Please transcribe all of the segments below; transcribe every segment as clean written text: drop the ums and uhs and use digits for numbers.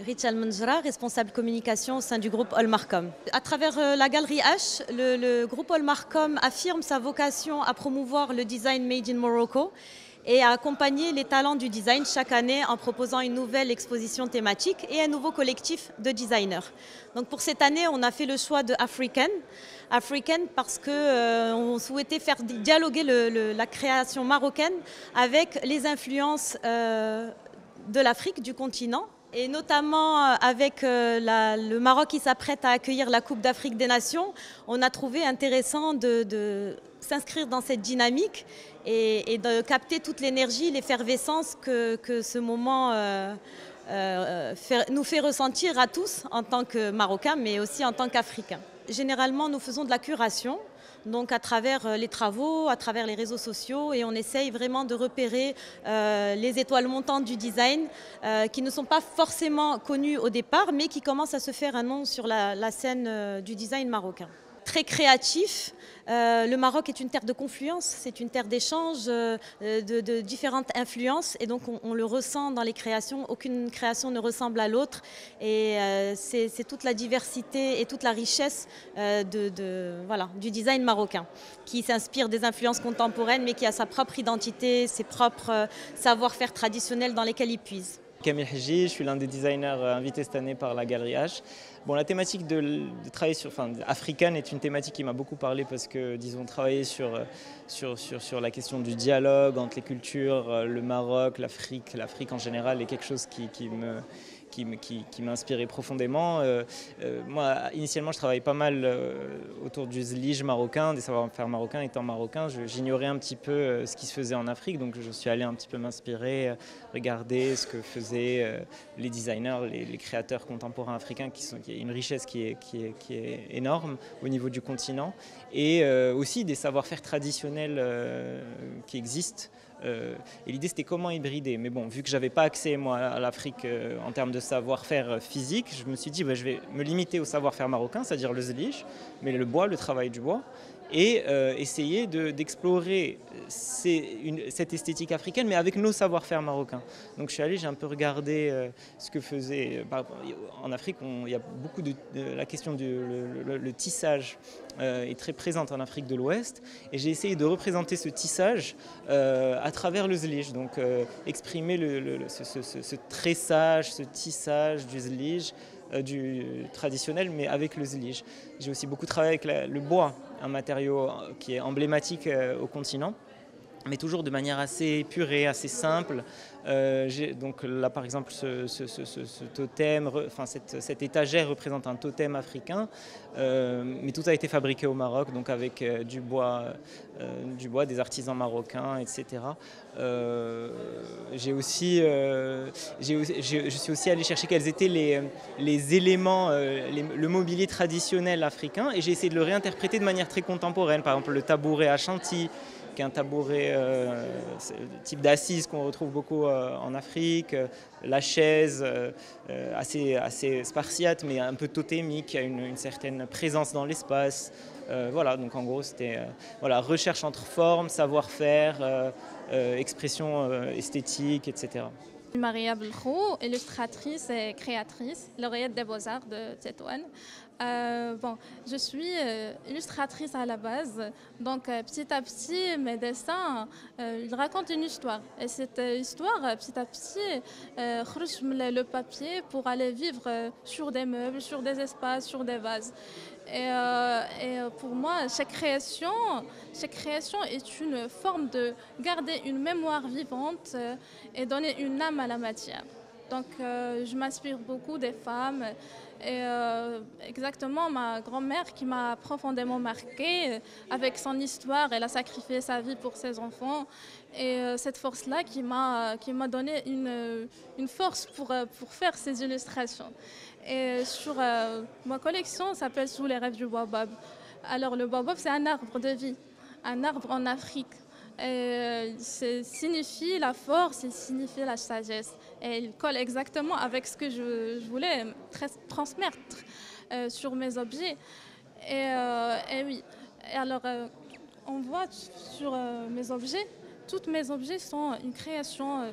Richal Menjra, responsable communication au sein du groupe Olmarcom. À travers la galerie H, le groupe Olmarcom affirme sa vocation à promouvoir le design made in Morocco et à accompagner les talents du design chaque année en proposant une nouvelle exposition thématique et un nouveau collectif de designers. Donc pour cette année, on a fait le choix de African. African parce qu'on souhaitait faire dialoguer la création marocaine avec les influences de l'Afrique, du continent. Et notamment avec le Maroc qui s'apprête à accueillir la Coupe d'Afrique des Nations, on a trouvé intéressant de s'inscrire dans cette dynamique et de capter toute l'énergie, l'effervescence que ce moment nous fait ressentir à tous en tant que Marocains, mais aussi en tant qu'Africains. Généralement, nous faisons de la curation. Donc à travers les travaux, à travers les réseaux sociaux, et on essaye vraiment de repérer les étoiles montantes du design qui ne sont pas forcément connues au départ, mais qui commencent à se faire un nom sur la scène du design marocain. Très créatif. Le Maroc est une terre de confluence, c'est une terre d'échange de différentes influences et donc on le ressent dans les créations. Aucune création ne ressemble à l'autre et c'est toute la diversité et toute la richesse du design marocain qui s'inspire des influences contemporaines mais qui a sa propre identité, ses propres savoir-faire traditionnels dans lesquels il puise. Kamil Hji, je suis l'un des designers invités cette année par la Galerie H. Bon, la thématique de travailler africaine est une thématique qui m'a beaucoup parlé parce que, disons, travailler sur la question du dialogue entre les cultures, le Maroc, l'Afrique en général est quelque chose qui m'a inspiré profondément. Moi, initialement, je travaillais pas mal autour du zlige marocain, des savoir-faire marocains. Étant marocain, j'ignorais un petit peu ce qui se faisait en Afrique, donc je suis allé un petit peu m'inspirer, regarder ce que faisaient les designers, les créateurs contemporains africains, qui est une richesse qui est énorme au niveau du continent, et aussi des savoir-faire traditionnels qui existent. Et l'idée c'était comment hybrider, mais bon, vu que j'avais pas accès moi à l'Afrique en termes de savoir-faire physique, je me suis dit je vais me limiter au savoir-faire marocain, c'est-à-dire le zlige, mais le bois, le travail du bois, et essayer d'explorer cette esthétique africaine, mais avec nos savoir-faire marocains. Donc je suis allé, j'ai un peu regardé ce que faisait en Afrique. Il y a beaucoup la question le tissage est très présente en Afrique de l'Ouest, et j'ai essayé de représenter ce tissage à travers le zlige, donc exprimer ce tressage, ce tissage du zlige, du traditionnel, mais avec le zlige. J'ai aussi beaucoup travaillé avec le bois, un matériau qui est emblématique au continent, mais toujours de manière assez épurée, assez simple. Donc là, par exemple, ce totem, cette étagère représente un totem africain, mais tout a été fabriqué au Maroc, donc avec du bois, des artisans marocains, etc. Je suis aussi allé chercher quels étaient les éléments, le mobilier traditionnel africain, et j'ai essayé de le réinterpréter de manière très contemporaine. Par exemple, le tabouret à Chantilly, qui est un tabouret type d'assise qu'on retrouve beaucoup en Afrique, la chaise assez spartiate mais un peu totémique, qui a une certaine présence dans l'espace. Voilà, donc en gros c'était recherche entre formes, savoir-faire, expression esthétique, etc. Maria Belkhou, illustratrice et créatrice, lauréate des Beaux-Arts de Tétouan. Je suis illustratrice à la base, donc petit à petit mes dessins ils racontent une histoire, et cette histoire petit à petit le papier pour aller vivre sur des meubles, sur des espaces, sur des vases. Et pour moi, chaque création est une forme de garder une mémoire vivante et donner une âme à la matière. Donc je m'inspire beaucoup des femmes, et exactement ma grand-mère qui m'a profondément marquée avec son histoire. Elle a sacrifié sa vie pour ses enfants, et cette force-là qui m'a donné une force pour faire ces illustrations. Et sur ma collection s'appelle Sous les rêves du baobab. Alors le baobab, c'est un arbre de vie, un arbre en Afrique. Ça signifie la force, il signifie la sagesse. Et il colle exactement avec ce que je voulais transmettre sur mes objets. Et oui, et alors on voit sur mes objets, tous mes objets sont une création,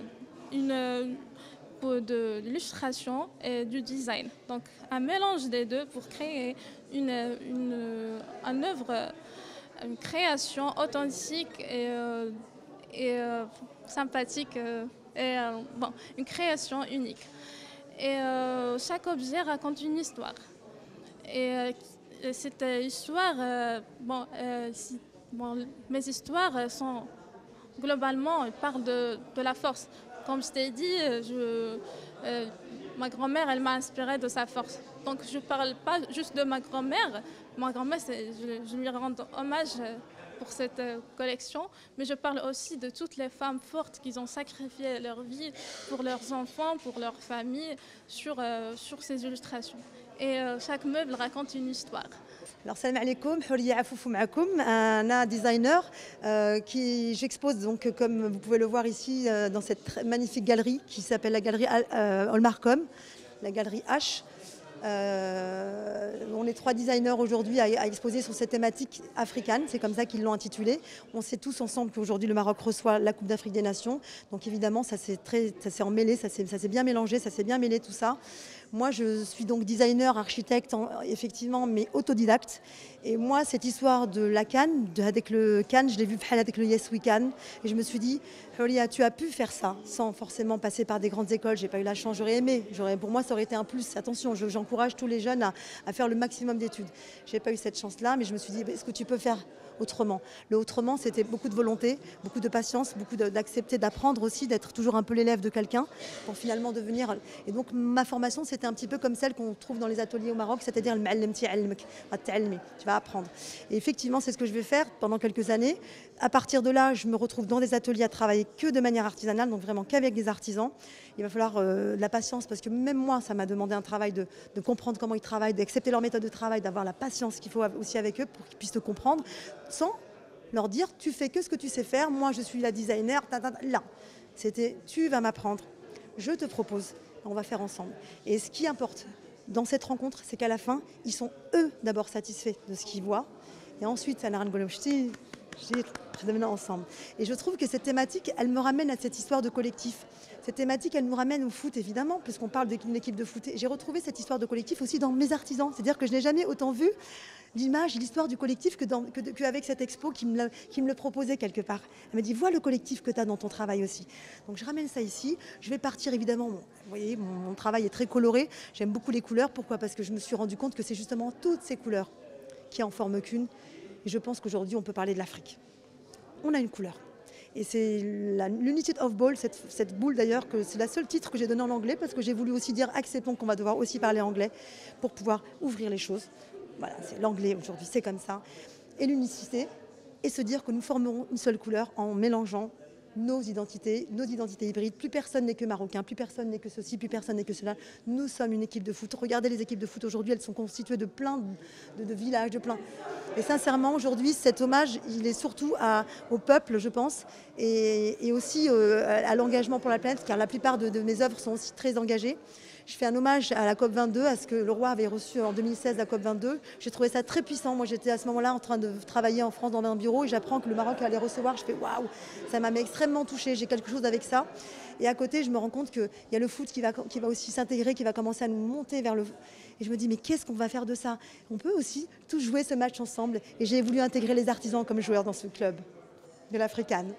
de l'illustration et du design. Donc un mélange des deux pour créer une œuvre, une création authentique et sympathique, bon, une création unique. Et chaque objet raconte une histoire. Et cette histoire, mes histoires sont globalement, parlent de la force. Comme je t'ai dit, ma grand-mère, elle m'a inspirée de sa force. Donc je ne parle pas juste de ma grand-mère. Ma grand-mère, je lui rends hommage pour cette collection, mais je parle aussi de toutes les femmes fortes qui ont sacrifié leur vie pour leurs enfants, pour leur famille, sur ces illustrations. Et chaque meuble raconte une histoire. Alors salam alaikum, Houria Afoufou Maakoum, un designer qui j'expose donc comme vous pouvez le voir ici dans cette magnifique galerie qui s'appelle la galerie Olmarcom, la galerie H. On est 3 designers aujourd'hui à exposer sur cette thématique africaine, c'est comme ça qu'ils l'ont intitulé. On sait tous ensemble qu'aujourd'hui le Maroc reçoit la Coupe d'Afrique des Nations, donc évidemment ça s'est emmêlé, ça s'est bien mélangé, ça s'est bien mêlé tout ça. Moi je suis donc designer, architecte effectivement, mais autodidacte. Et moi cette histoire de la Cannes, avec le Cannes, je l'ai vu avec le Yes We Can, et je me suis dit, Houria, tu as pu faire ça sans forcément passer par des grandes écoles. J'ai pas eu la chance, j'aurais aimé. Pour moi, ça aurait été un plus. Attention, j'encourage tous les jeunes à faire le maximum d'études. J'ai pas eu cette chance-là, mais je me suis dit, est-ce que tu peux faire autrement? Le autrement, c'était beaucoup de volonté, beaucoup de patience, beaucoup d'accepter, d'apprendre aussi, d'être toujours un peu l'élève de quelqu'un pour finalement devenir. Et donc, ma formation, c'était un petit peu comme celle qu'on trouve dans les ateliers au Maroc, c'est-à-dire le ma'allem ti'almek, tu vas apprendre. Et effectivement, c'est ce que je vais faire pendant quelques années. À partir de là, je me retrouve dans des ateliers à travailler que de manière artisanale, donc vraiment qu'avec des artisans. Il va falloir de la patience parce que même moi, ça m'a demandé un travail de comprendre comment ils travaillent, d'accepter leur méthode de travail, d'avoir la patience qu'il faut aussi avec eux pour qu'ils puissent te comprendre, sans leur dire tu fais que ce que tu sais faire, moi je suis la designer, là. C'était tu vas m'apprendre, je te propose, on va faire ensemble. Et ce qui importe dans cette rencontre, c'est qu'à la fin, ils sont eux d'abord satisfaits de ce qu'ils voient. Et ensuite, ça n'a rien de ensemble. Et je trouve que cette thématique, elle me ramène à cette histoire de collectif. Cette thématique, elle nous ramène au foot, évidemment, puisqu'on parle d'une équipe de foot. J'ai retrouvé cette histoire de collectif aussi dans mes artisans. C'est-à-dire que je n'ai jamais autant vu l'image, l'histoire du collectif qu'avec cette expo qui me le proposait quelque part. Elle m'a dit, vois le collectif que tu as dans ton travail aussi. Donc je ramène ça ici. Je vais partir, évidemment, vous voyez, mon travail est très coloré. J'aime beaucoup les couleurs. Pourquoi? Parce que je me suis rendu compte que c'est justement toutes ces couleurs qui en forment qu'une. Et je pense qu'aujourd'hui, on peut parler de l'Afrique. On a une couleur. Et c'est l'Unity of Ball, cette boule d'ailleurs, que c'est le seul titre que j'ai donné en anglais parce que j'ai voulu aussi dire acceptons qu'on va devoir aussi parler anglais pour pouvoir ouvrir les choses. Voilà, c'est l'anglais aujourd'hui, c'est comme ça. Et l'unicité, et se dire que nous formerons une seule couleur en mélangeant nos identités hybrides. Plus personne n'est que marocain, plus personne n'est que ceci, plus personne n'est que cela. Nous sommes une équipe de foot. Regardez les équipes de foot aujourd'hui, elles sont constituées de plein de villages, de plein. Et sincèrement, aujourd'hui, cet hommage, il est surtout au peuple, je pense, et aussi à l'engagement pour la planète, car la plupart de mes œuvres sont aussi très engagées. Je fais un hommage à la COP22, à ce que le roi avait reçu en 2016 la COP22. J'ai trouvé ça très puissant. Moi, j'étais à ce moment-là en train de travailler en France dans un bureau et j'apprends que le Maroc allait recevoir. Je fais waouh, ça m'a extrêmement touchée. J'ai quelque chose avec ça. Et à côté, je me rends compte qu'il y a le foot qui va aussi s'intégrer, qui va commencer à nous monter vers le. Et je me dis, mais qu'est-ce qu'on va faire de ça? On peut aussi tous jouer ce match ensemble. Et j'ai voulu intégrer les artisans comme joueurs dans ce club de l'Africane.